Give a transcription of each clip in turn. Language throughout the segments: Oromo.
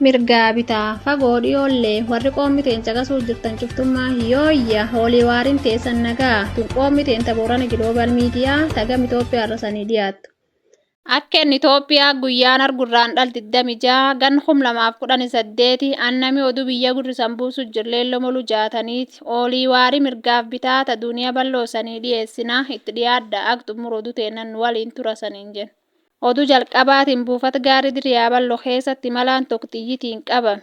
mirgaa bitaa fagoo dhiyoollee warri qoommiteen caqasuu jirtan cuftummaa hiyooyya hoolii waariin teessan nagaa tun qoommiteen taboorana giloobal miidiyaa tagam Itoophiyaa irrasanii dhiyaattu. Akkeen Itoophiyaa guyyaan argurraan dhal 26 gan 2018 annami oduu biyya gurrisan buusu jirleello molu jaataniiti hoolii waarii mirgaaf bitaa ta duniyaa balloosanii dhiyeessina itti dhiyaadda ak xumur oduu teenan waliin turasaniin jenna. Oduu jalqabaatiin buufata gaarii diriyaa balloo keessatti imalaan tokko xiyyitiin qabame.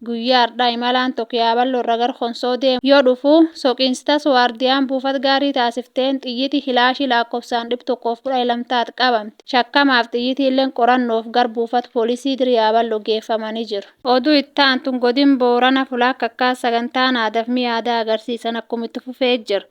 Guyyaa har'aa imalaan tokko yaaballoo irra gar konsoo deemu yoo dhufu soqiinstas waardiyaan buufata gaarii taasifteen xiyyiti hilaashii lakkoofsaan 112 qabamte. Shakkamaaf xiyyitii illeen qorannoof gar buufata poolisii diriyaa balloo geeffamanii jiru. Oduu itti aantuun godin boorana fulaakka akka sagantaan aadaaf mi'aadaa agarsiisan akkuma itti fufee jira.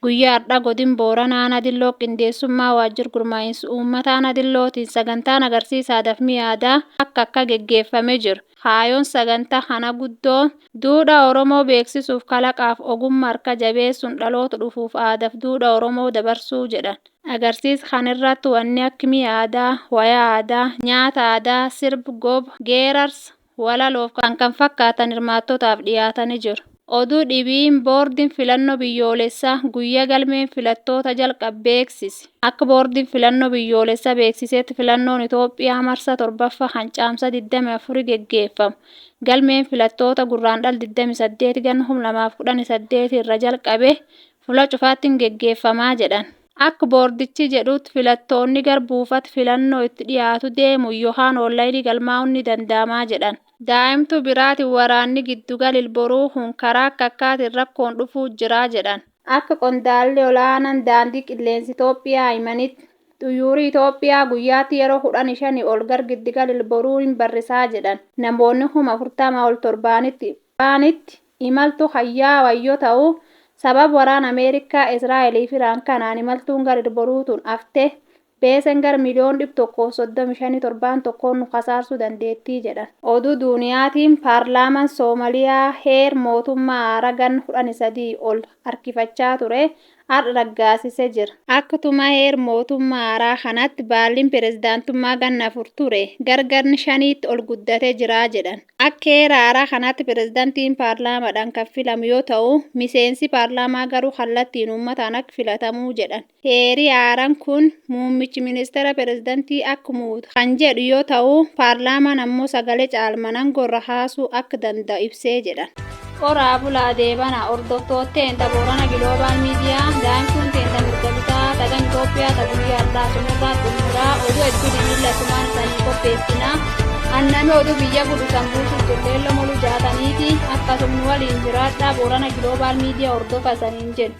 Guyyaa har'aa godin booranaa Adilloo qindeessummaa waajjir gurmaa'insa uummataa Adillootiin sagantaan agarsiisa aadaaf mi'aadaa akka geggeeffamee jira. Haayoon sagantaa kana guddoo duudhaa Oromoo beeksisuuf kalaqaaf ogummaa harka jabeessuun dhaloota dhufuuf aadaaf duudhaa Oromoo dabarsuu jedhan. Agarsiisa kanarratti wanni akka mi'aadaa, wayaa aadaa, nyaata aadaa, sirba goba, geerarsa, walaloof kan fakkaatan hirmaattotaaf dhiyaatanii jiru. Oduu dhibiin boordiin filannoo biyyoolessaa guyyaa galmeen filattoota jalqabe beeksise. Akka boordiin filannoo biyyoolessaa beeksisetti filannoon Itoophiyaa marsa torbaffaa hancaamsa 24 geggeeffamu. Galmeen filattoota gurraandhala 28 gan 2018 irra jalqabe fuula cufaattiin geggeeffamaa jedhan. Akka boordichi jedhutti filattoonni gar buufata filannoo itti dhiyaatu deemu yookaan onlaayinii galmaa'uun ni danda'amaa jedhan. Daa'imtuu biraatiin waraanni giddugalil boruu karaa akkaatiin rakkoon dhufuu jira jedhan. Akka qondaalli olaanaan daandii qilleensa Itoophiyaa himanitti xuyyoorri Itoophiyaa guyyaatti yeroo 15 ol gar giddugalil boruu hin barrisaa jedhan. Namoonni 40 ol torbaanitti imaltu hayyaa wayyoo ta'uu sabab waraana Ameerikaa Israa'elii fi Iraan kanaan imaltuun gar boruutuun haftee beesen gar miliyoon 135 tokkoon nu kasaarsuu dandeettii jedhan. Oduu duuniyaatiin paarlaamaan Soomaliyaa heer mootummaa haaraa gan 13 ol harkifachaa ture har'a raggaasisee jira. Akkuma heer mootummaa haaraa kanatti baalliin pirezidaantummaa ganna 4 ture gargarni 5tti ol guddatee jira jedhan. Akka heera haaraa kanatti pirezidaantiin paarlaamaadhaan kan filamu yoo ta'u miseensi paarlaamaa garuu kallattiin uummataan akka filatamuu jedhan. Heeri haaraan kun muummichi ministeera pirezidaantii akka muutu kan jedhu yoo ta'u paarlaamaan ammoo sagalee caalmanaan gorra haasuu akka danda'u ibsee jedhan. Qoraa bulaa deebana hordoftootteen taboorana giloobal miidiyaa daa'imtuun teenta mirga bitaa tagan Itoophiyaa guyyaa har'aa sunuurraa xumuraa oduu hedduu dinillatumaan isaanii qopheessinaa. Annami oduu biyya guddisan buusuuf jirleello moluu jaataniiti akkasumni waliin jiraadhaa boorana giloobal miidiyaa hordofa saniin jedhu.